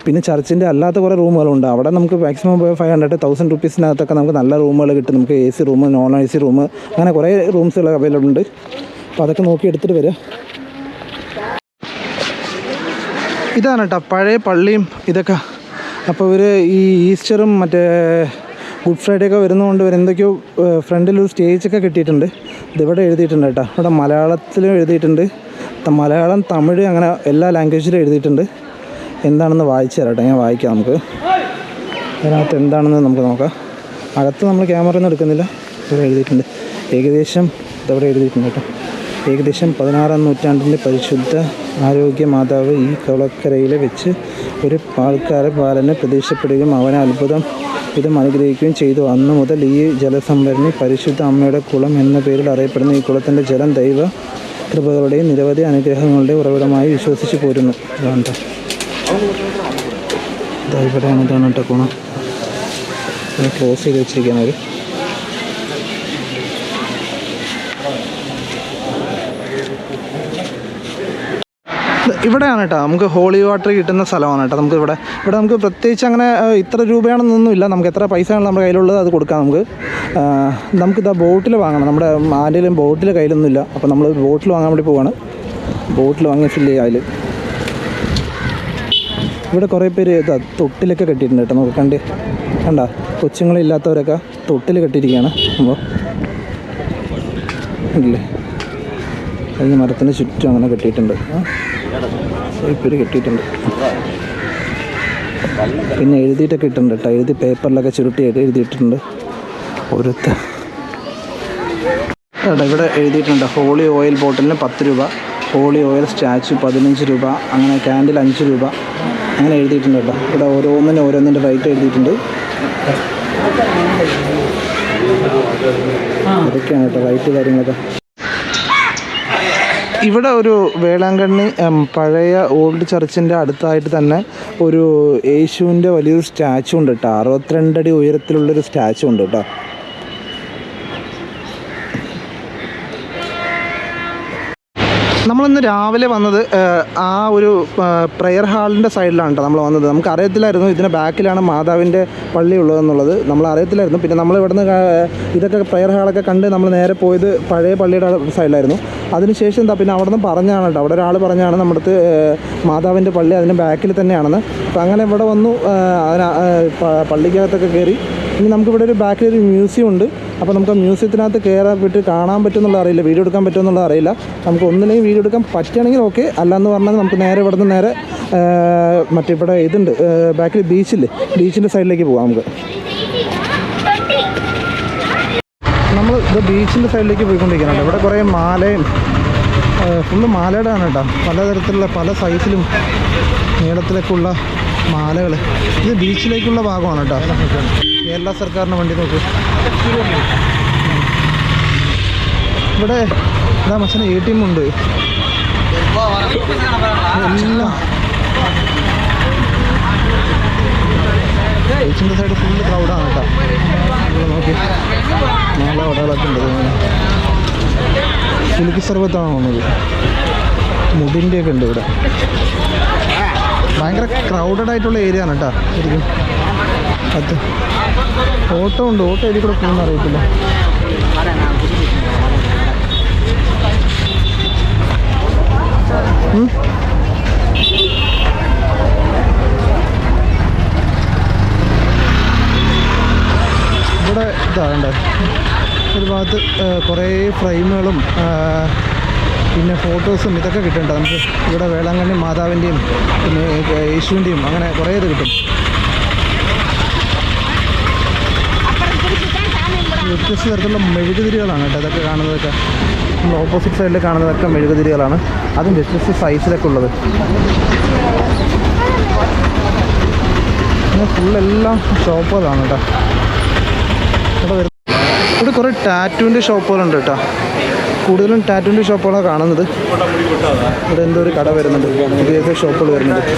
പിന്നെ ചർച്ചിൻ്റെ അല്ലാത്ത കുറേ റൂമുകളുണ്ട്. അവിടെ നമുക്ക് മാക്സിമം 500-1000 റുപ്പീസിനകത്തൊക്കെ നമുക്ക് നല്ല റൂമുകൾ കിട്ടും. നമുക്ക് AC room, non AC room, അങ്ങനെ കുറേ റൂംസുകൾ അവൈലബിൾ ഉണ്ട്. അപ്പോൾ അതൊക്കെ നോക്കി എടുത്തിട്ട് വരിക. ഇതാണ് കേട്ടോ പഴയ പള്ളിയും ഇതൊക്കെ. അപ്പോൾ ഇവർ ഈ ഈസ്റ്ററും മറ്റേ ഗുഡ് ഫ്രൈഡേ ഒക്കെ വരുന്നതുകൊണ്ട് എന്തൊക്കെയോ ഫ്രണ്ടിലൊരു സ്റ്റേജൊക്കെ കിട്ടിയിട്ടുണ്ട്. ഇതിവിടെ എഴുതിയിട്ടുണ്ട് കേട്ടോ. ഇവിടെ മലയാളത്തിലും എഴുതിയിട്ടുണ്ട്, മലയാളം, തമിഴ്, അങ്ങനെ എല്ലാ ലാംഗ്വേജിലും എഴുതിയിട്ടുണ്ട്. എന്താണെന്ന് വായിച്ചു തരാം കേട്ടോ. ഞാൻ വായിക്കാം. നമുക്ക് അതിനകത്ത് എന്താണെന്ന് നമുക്ക് നോക്കാം. അകത്ത് നമ്മൾ ക്യാമറയൊന്നും എടുക്കുന്നില്ല. ഇവിടെ എഴുതിയിട്ടുണ്ട്. ഏകദേശം ഇതവിടെ എഴുതിയിട്ടുണ്ട് കേട്ടോ. ഏകദേശം 16-ാം നൂറ്റാണ്ടിൻ്റെ പരിശുദ്ധ ആരോഗ്യ മാതാവ് ഈ കുളക്കരയിൽ വെച്ച് ഒരു പാൽക്കാര ബാലനെ പ്രത്യക്ഷപ്പെടുകയും അവനെ അത്ഭുതം വിധം അനുഗ്രഹിക്കുകയും ചെയ്തു. അന്ന് മുതൽ ഈ ജലസംഭരണി പരിശുദ്ധ അമ്മയുടെ കുളം എന്ന പേരിൽ അറിയപ്പെടുന്ന ഈ കുളത്തിൻ്റെ ജലം ദൈവ കൃപകളുടെയും നിരവധി അനുഗ്രഹങ്ങളുടെയും ഉറവിടമായി വിശ്വസിച്ച് പോരുന്നു. ഇതാണ് ഇവിടെയാണ്. ഇതാണ് കേട്ടോ കുളം. ക്ലോസ് ചെയ്ത് വെച്ചിരിക്കുന്നത്. ഇവിടെയാണ് കേട്ടോ നമുക്ക് ഹോളി വാട്ടർ കിട്ടുന്ന സ്ഥലമാണ് കേട്ടോ. നമുക്ക് ഇവിടെ നമുക്ക് പ്രത്യേകിച്ച് അങ്ങനെ ഇത്ര രൂപയാണെന്നൊന്നുമില്ല. നമുക്ക് എത്ര പൈസയാണ് നമ്മുടെ കയ്യിലുള്ളത് അത് കൊടുക്കാം. നമുക്കിതാ ബോട്ടിൽ വാങ്ങണം. നമ്മുടെ ആരുടെയും ബോട്ടിൽ കയ്യിലൊന്നുമില്ല. അപ്പോൾ നമ്മൾ ബോട്ടിൽ വാങ്ങാൻ വേണ്ടി പോവാണ്. ബോട്ടിൽ വാങ്ങി ഫില്ല് ചെയ്യുക. അതിൽ ഇവിടെ കുറേ പേര് തൊട്ടിലൊക്കെ കെട്ടിയിട്ടുണ്ട് കേട്ടോ. നമുക്ക് കണ്ട കൊച്ചുങ്ങളില്ലാത്തവരൊക്കെ തൊട്ടിൽ കെട്ടിയിരിക്കുകയാണ്. അപ്പോൾ ഇല്ലേ, ഈ മരത്തിന് ചുറ്റും അങ്ങനെ കെട്ടിയിട്ടുണ്ട്. പേര് കെട്ടിയിട്ടുണ്ട്. പിന്നെ എഴുതിയിട്ടൊക്കെ ഇട്ടിട്ടുണ്ട് കേട്ടോ. എഴുതി പേപ്പറിലൊക്കെ ചുരുട്ടിയായിട്ട് എഴുതിയിട്ടുണ്ട് ഓരോരുത്തർ. ഇവിടെ എഴുതിയിട്ടുണ്ട് ഹോളി ഓയിൽ ബോട്ടിലിന് 10 രൂപ, ഹോളി ഓയിൽ സ്റ്റാച്ചു 15 രൂപ, അങ്ങനെ ക്യാൻഡിൽ 5 രൂപ, അങ്ങനെ എഴുതിയിട്ടുണ്ട് കേട്ടോ. ഇവിടെ ഓരോന്നിൻ്റെ റേറ്റ് എഴുതിയിട്ടുണ്ട്. അതൊക്കെയാണ് കേട്ടോ റേറ്റ് കാര്യങ്ങളൊക്കെ. ഇവിടെ ഒരു വേളാങ്കണ്ണി പഴയ ഓൾഡ് ചർച്ചിൻ്റെ അടുത്തായിട്ട് തന്നെ ഒരു യേശുവിൻ്റെ വലിയൊരു സ്റ്റാച്ചു ഉണ്ട് കേട്ടോ. 62 അടി ഉയരത്തിലുള്ളൊരു സ്റ്റാച്ചു ഉണ്ട് കേട്ടോ. നമ്മളിന്ന് രാവിലെ വന്നത് ആ ഒരു പ്രെയർ ഹാളിൻ്റെ സൈഡിലാണ് കേട്ടോ നമ്മൾ വന്നത്. നമുക്ക് അറിയത്തില്ലായിരുന്നു ഇതിൻ്റെ ബാക്കിലാണ് മാതാവിൻ്റെ പള്ളി ഉള്ളതെന്നുള്ളത്. നമ്മൾ അറിയത്തില്ലായിരുന്നു. പിന്നെ നമ്മൾ ഇവിടുന്ന് ഇതൊക്കെ പ്രെയർ ഹാളൊക്കെ കണ്ട് നമ്മൾ നേരെ പോയത് പഴയ പള്ളിയുടെ സൈഡിലായിരുന്നു. അതിനുശേഷം എന്താ പിന്നെ അവിടെ നിന്ന് പറഞ്ഞാണ് കേട്ടോ, അവിടെ ഒരാൾ പറഞ്ഞാണ് നമ്മുടെ അടുത്ത് മാതാവിൻ്റെ പള്ളി അതിൻ്റെ ബാക്കിൽ തന്നെയാണെന്ന്. അപ്പോൾ അങ്ങനെ ഇവിടെ വന്നു, പള്ളിക്കകത്തൊക്കെ കയറി. ഇനി നമുക്കിവിടെ ഒരു ബാക്കിലൊരു മ്യൂസിയം ഉണ്ട്. അപ്പോൾ നമുക്ക് ആ മ്യൂസിയത്തിനകത്ത് കയറാൻ വിട്ട് കാണാൻ പറ്റുമെന്നുള്ള അറിയില്ല, വീഡിയോ എടുക്കാൻ പറ്റുമെന്നുള്ളത് അറിയില്ല. നമുക്ക് ഒന്നില്ലെങ്കിൽ വീഡിയോ എടുക്കാൻ പറ്റുകയാണെങ്കിൽ ഓക്കെ, അല്ലാന്ന് പറഞ്ഞാൽ നമുക്ക് നേരെ ഇവിടെ നിന്ന് നേരെ മറ്റിവിടെ ഇതുണ്ട് ബാക്കിൽ ബീച്ചിൻ്റെ സൈഡിലേക്ക് പോകാം. നമ്മൾ ഇത് ബീച്ചിൻ്റെ സൈഡിലേക്ക് പോയിക്കൊണ്ടിരിക്കുന്നുണ്ട്. ഇവിടെ കുറേ മാലയും ഫുള്ള് മാലയുടെ ആണ് കേട്ടോ. പലതരത്തിലുള്ള പല സൈസിലും നീളത്തിലേക്കുള്ള മാലകൾ. ഇത് ബീച്ചിലേക്കുള്ള ഭാഗമാണ് കേട്ടോ. കേരള സർക്കാരിൻ്റെ വണ്ടി നോക്ക്. ഇവിടെ ഇതാ മച്ചന് ATM ഉണ്ട്. എല്ലാം ബീച്ചിൻ്റെ സൈഡ് ഫുള്ള് ക്രൗഡാണ് കേട്ടോ. നോക്കി മാല വടകളൊക്കെ ഉണ്ട്. കുലുക്കി സർബത്താണ് തോന്നുന്നത്. മുടിൻ്റെയൊക്കെ ഉണ്ട് ഇവിടെ. ഭയങ്കര ക്രൗഡഡ് ആയിട്ടുള്ള ഏരിയ ആണ് കേട്ടോ ശരിക്കും. ഓട്ടോ ഉണ്ട്. ഓട്ടോ ഇതിൽ കൂടെ പോകുന്ന അറിയത്തില്ല. ഇവിടെ ഇതാകണ്ട ഒരു ഭാഗത്ത് കുറേ ഫ്രെയിമുകളും പിന്നെ ഫോട്ടോസും ഇതൊക്കെ കിട്ടുന്നുണ്ട് നമുക്ക്. ഇവിടെ വേളാങ്കണ്ണി മാതാവിൻ്റെയും പിന്നെ യേശുവിൻ്റെയും അങ്ങനെ കുറേ ഇത് കിട്ടും. വ്യത്യസ്ത തരത്തിലുള്ള മെഴുകുതിരികളാണ് കേട്ടോ ഇതൊക്കെ കാണുന്നതൊക്കെ. നമ്മൾ ഓപ്പോസിറ്റ് സൈഡിൽ കാണുന്നതൊക്കെ മെഴുകുതിരികളാണ്, അതും വ്യത്യസ്ത സൈസിലൊക്കെ ഉള്ളത്. പിന്നെ ഫുള്ളെല്ലാം ഷോപ്പുകളാണ് കേട്ടോ ഇവിടെ കുറേ ടാറ്റുവിൻ്റെ ഷോപ്പുകളുണ്ട് കേട്ടോ. കൂടുതലും ടാറ്റുവിൻ്റെ ഷോപ്പുകളാണ് കാണുന്നത്. ഇവിടെ എന്തോ ഒരു കട വരുന്നുണ്ട്, പുതിയ ഷോപ്പുകൾ വരുന്നുണ്ട്.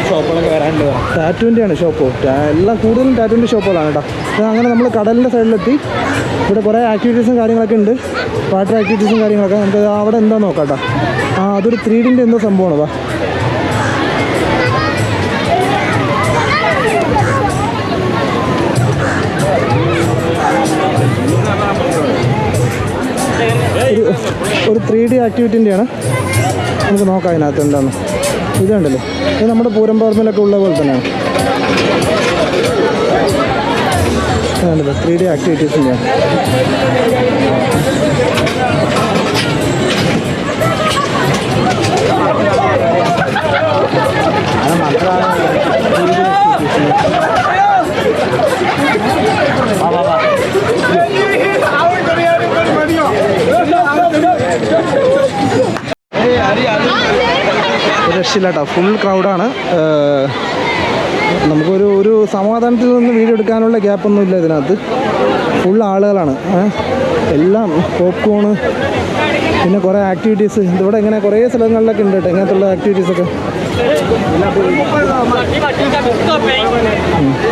ഷോപ്പുകളൊക്കെ വരാനുണ്ട്. ടാറ്റുവിൻ്റെയാണ് ഷോപ്പ്, എല്ലാം കൂടുതലും ടാറ്റുവിൻ്റെ ഷോപ്പുകളാണ് കേട്ടോ. അങ്ങനെ നമ്മൾ കടലിൻ്റെ സൈഡിലെത്തി. ഇവിടെ കുറേ ആക്ടിവിറ്റീസും കാര്യങ്ങളൊക്കെ ഉണ്ട്, വാട്ടർ ആക്ടിവിറ്റീസും കാര്യങ്ങളൊക്കെ. നമുക്ക് അവിടെ എന്താ നോക്കാം കേട്ടോ. അതൊരു 3Dൻ്റെ എന്തോ സംഭവമാണ്. വാ, ഒരു 3D ആക്ടിവിറ്റിൻ്റെയാണ്. നമുക്ക് നോക്കാം അതിനകത്ത് എന്താണെന്ന്. ഇതുണ്ടല്ലോ, ഇത് നമ്മുടെ പൂരം പവർമലൊക്കെ ഉള്ള പോലെ തന്നെയാണ്. ഇതുണ്ടല്ലോ 3D ആക്ടിവിറ്റീസിൻ്റെയാണ്. രക്ഷയില്ല കേട്ടോ, ഫുൾ ക്രൗഡാണ്. നമുക്കൊരു സമാധാനത്തിൽ നിന്ന് വീഡിയോ എടുക്കാനുള്ള ഗ്യാപ്പൊന്നും ഇല്ല ഇതിനകത്ത്. ഫുൾ ആളുകളാണ്. എല്ലാം പോപ്കോണ്, പിന്നെ കുറേ ആക്ടിവിറ്റീസ്. ഇതിവിടെ ഇങ്ങനെ കുറേ സ്ഥലങ്ങളിലൊക്കെ ഉണ്ട് കേട്ടോ ഇങ്ങനത്തുള്ള ആക്ടിവിറ്റീസൊക്കെ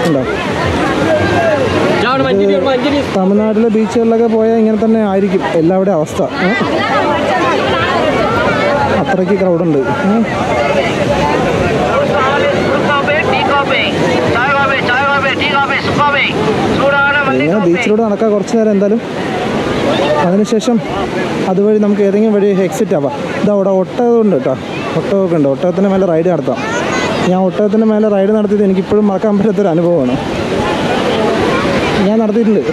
ഉണ്ടോ. തമിഴ്നാട്ടിലെ ബീച്ചുകളിലൊക്കെ പോയാൽ ഇങ്ങനെ തന്നെ ആയിരിക്കും എല്ലാവരുടെയും അവസ്ഥ. അത്രയ്ക്ക് ക്രൗഡുണ്ട്. ഇങ്ങനെ ബീച്ചിലൂടെ നടക്കാം കുറച്ച് നേരം എന്തായാലും. അതിനുശേഷം അതുവഴി നമുക്ക് ഏതെങ്കിലും വഴി എക്സിറ്റ് ആവാം. ഇതാ അവിടെ ഒട്ടകമുണ്ട് കേട്ടോ, ഒട്ടകമൊക്കെ ഉണ്ട്. ഒട്ടകത്തിൻ്റെ മേലെ റൈഡ് നടത്താം. ഞാൻ ഒട്ടകത്തിൻ്റെ മേലെ റൈഡ് നടത്തിയത് എനിക്കിപ്പോഴും മറക്കാൻ പറ്റാത്തൊരു അനുഭവമാണ്. ഞാൻ നടത്തിയിട്ടുണ്ട്.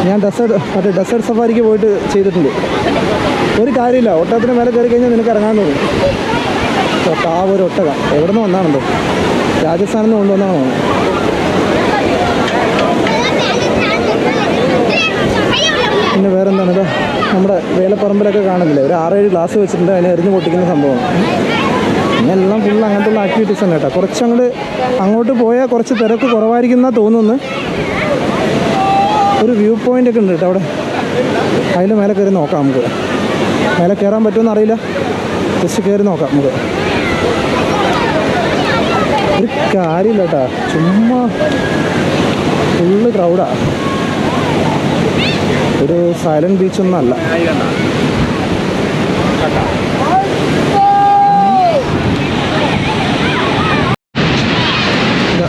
ഞാൻ ഡെസേർട്ട് സഫാരിക്ക് പോയിട്ട് ചെയ്തിട്ടുണ്ട്. ഒരു കാര്യമില്ല, ഒട്ടകത്തിന് മേലെ കയറി കഴിഞ്ഞാൽ നിനക്ക് ഇറങ്ങാൻ തോന്നും. ഒരു ഒട്ടകം എവിടെ നിന്ന് വന്നാണെന്തോ, രാജസ്ഥാനിൽ നിന്ന് കൊണ്ടുവന്നാണോ. പിന്നെ വേറെ എന്താണ്, ഇതാ നമ്മുടെ വേലപ്പറമ്പിലൊക്കെ കാണുന്നില്ലേ, ഒരു 6-7 ഗ്ലാസ് വെച്ചിട്ടുണ്ട്, അതിനെ എറിഞ്ഞ് പൊട്ടിക്കുന്ന സംഭവം. പിന്നെ എല്ലാം ഫുള്ള് അങ്ങനത്തുള്ള ആക്ടിവിറ്റീസ് ആണ് കേട്ടോ. അങ്ങോട്ട് പോയാൽ കുറച്ച് തിരക്ക് കുറവായിരിക്കുന്ന തോന്നുന്നു. ഒരു വ്യൂ പോയിൻ്റ് ഒക്കെ ഉണ്ട് കേട്ടോ അവിടെ. അതിൽ മേലെ കയറി നോക്കാം നമുക്ക്. മേലെ കയറാൻ പറ്റുമെന്ന് അറിയില്ല, ജസ്റ്റ് കയറി നോക്കാം നമുക്ക്. ഒരു കാര്യമില്ല കേട്ടോ, ചുമ്മാ ഫുള്ള് ക്രൗഡാണ്. ഒരു സൈലൻറ്റ് ബീച്ചൊന്നും അല്ല.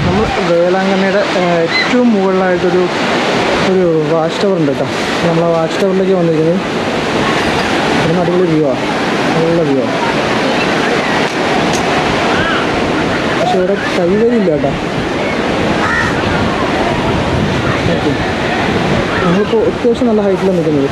നമ്മൾ വേളാങ്കണ്ണിയുടെ ഏറ്റവും മുകളിലായിട്ടൊരു വാച്ച് ടവർ ഉണ്ട് കേട്ടോ. നമ്മൾ ആ വാച്ച് ടവറിലേക്ക് വന്നിരിക്കുന്നത്. ഇവിടെ അടിപൊളി വ്യൂ ആണ്, നല്ല വ്യൂ ആണ്. പക്ഷെ ഇവിടെ കൈവരിയില്ല കേട്ടോ. നമ്മളിപ്പോൾ അത്യാവശ്യം നല്ല ഹൈറ്റിലാണ് നിൽക്കുന്നത്.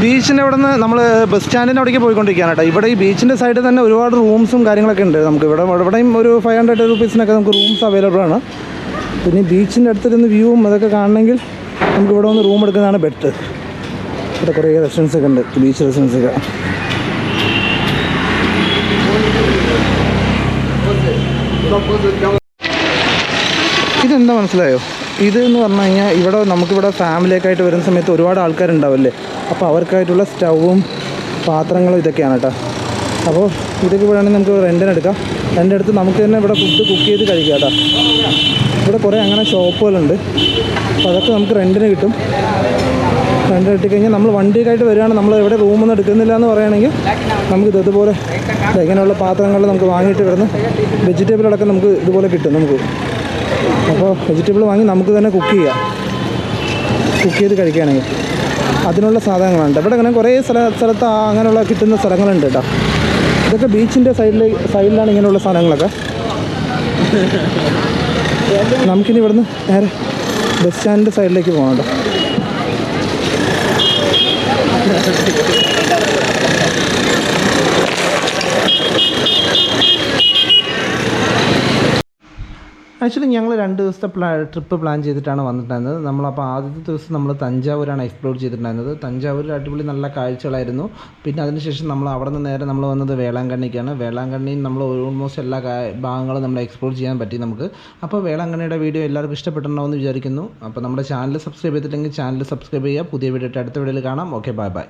ബീച്ചിൻ്റെ അവിടെ നിന്ന് നമ്മൾ ബസ് സ്റ്റാൻഡിൻ്റെ അവിടേക്ക് പോയിക്കൊണ്ടിരിക്കുകയാണ് കേട്ടോ. ഇവിടെ ഈ ബീച്ചിൻ്റെ സൈഡിൽ തന്നെ ഒരുപാട് റൂംസും കാര്യങ്ങളൊക്കെ ഉണ്ട്. നമുക്ക് ഇവിടെയും ഒരു 500 റുപ്പീസിനൊക്കെ നമുക്ക് റൂംസ് അവൈലബിൾ ആണ്. പിന്നെ ബീച്ചിൻ്റെ അടുത്തിരുന്ന് വ്യൂവും അതൊക്കെ കാണണമെങ്കിൽ നമുക്ക് ഇവിടെ വന്ന് റൂം എടുക്കുന്നതാണ് ബെറ്റർ. ഇവിടെ കുറേ റെസ്റ്റോറൻറ്റ്സ് ഒക്കെ ഉണ്ട്, ബീച്ച് റെസ്റ്റോറൻറ്റ്സ് ഒക്കെ. ഇതെന്താ മനസ്സിലായോ? ഇതെന്ന് പറഞ്ഞു കഴിഞ്ഞാൽ നമുക്കിവിടെ ഫാമിലിയൊക്കെ ആയിട്ട് വരുന്ന സമയത്ത് ഒരുപാട് ആൾക്കാരുണ്ടാവില്ലേ, അപ്പോൾ അവർക്കായിട്ടുള്ള സ്റ്റൗവും പാത്രങ്ങളും ഇതൊക്കെയാണ് കേട്ടോ. അപ്പോൾ ഇതൊക്കെ ഇവിടെ ആണെങ്കിൽ നമുക്ക് റെൻറ്റിനെടുക്കാം. റെൻ്റെടുത്ത് നമുക്ക് തന്നെ ഇവിടെ ഫുഡ് കുക്ക് ചെയ്ത് കഴിക്കാം കേട്ടോ. ഇവിടെ കുറേ അങ്ങനെ ഷോപ്പുകളുണ്ട്, അപ്പോൾ അതൊക്കെ നമുക്ക് റെൻറ്റിന് കിട്ടും. റെൻ്റ് കിട്ടിക്കഴിഞ്ഞാൽ നമ്മൾ വണ്ടിയൊക്കെയായിട്ട് വരികയാണ്, നമ്മൾ എവിടെ റൂമൊന്നും എടുക്കുന്നില്ല എന്ന് പറയുകയാണെങ്കിൽ നമുക്ക് ഇതുപോലെ ഇങ്ങനെയുള്ള പാത്രങ്ങൾ നമുക്ക് വാങ്ങിയിട്ട് വരുന്ന വെജിറ്റബിളടക്കം നമുക്ക് ഇതുപോലെ കിട്ടും നമുക്ക്. അപ്പോൾ വെജിറ്റബിൾ വാങ്ങി നമുക്ക് തന്നെ കുക്ക് ചെയ്ത് കഴിക്കുകയാണെങ്കിൽ അതിനുള്ള സാധനങ്ങളുണ്ട്. ഇവിടെ അങ്ങനെ കുറേ സ്ഥലത്ത് അങ്ങനെയുള്ള കിട്ടുന്ന സ്ഥലങ്ങളുണ്ട് കേട്ടോ. ഇതൊക്കെ ബീച്ചിൻ്റെ സൈഡിലാണ് ഇങ്ങനെയുള്ള സാധനങ്ങളൊക്കെ. നമുക്കിനി ഇവിടുന്ന് നേരെ ബസ് സ്റ്റാൻഡിൻ്റെ സൈഡിലേക്ക് പോകണം കേട്ടോ. ആക്ച്വലി ഞങ്ങൾ 2 ദിവസത്തെ ട്രിപ്പ് പ്ലാൻ ചെയ്തിട്ടാണ് വന്നിട്ടുണ്ടായിരുന്നത്. നമ്മളപ്പോൾ ആദ്യത്തെ ദിവസം നമ്മൾ തഞ്ചാവൂരാണ് എക്സ്പ്ലോർ ചെയ്തിട്ടുണ്ടായിരുന്നത്. തഞ്ചാവൂർ അടിപൊളി നല്ല കാഴ്ചകളായിരുന്നു. പിന്നെ അതിനുശേഷം നമ്മൾ അവിടെ നിന്ന് നേരെ നമ്മൾ വന്നത് വേളാങ്കണ്ണിക്കാണ്. വേളാങ്കണ്ണിയിൽ നമ്മൾ ഓൾമോസ്റ്റ് എല്ലാ ഭാഗങ്ങളും നമ്മൾ എക്സ്പ്ലോർ ചെയ്യാൻ പറ്റി നമുക്ക്. അപ്പോൾ വേളാങ്കണ്ണിയുടെ വീഡിയോ എല്ലാവർക്കും ഇഷ്ടപ്പെട്ടിട്ടുണ്ടാവുമെന്ന് വിചാരിക്കുന്നു. അപ്പോൾ നമ്മുടെ ചാനൽ സബ്സ്ക്രൈബ് ചെയ്തിട്ടില്ലെങ്കിൽ ചാനൽ സബ്സ്ക്രൈബ് ചെയ്യുക. പുതിയ വീഡിയോ അടുത്ത വീഡിയോയിൽ കാണാം. Okay, by.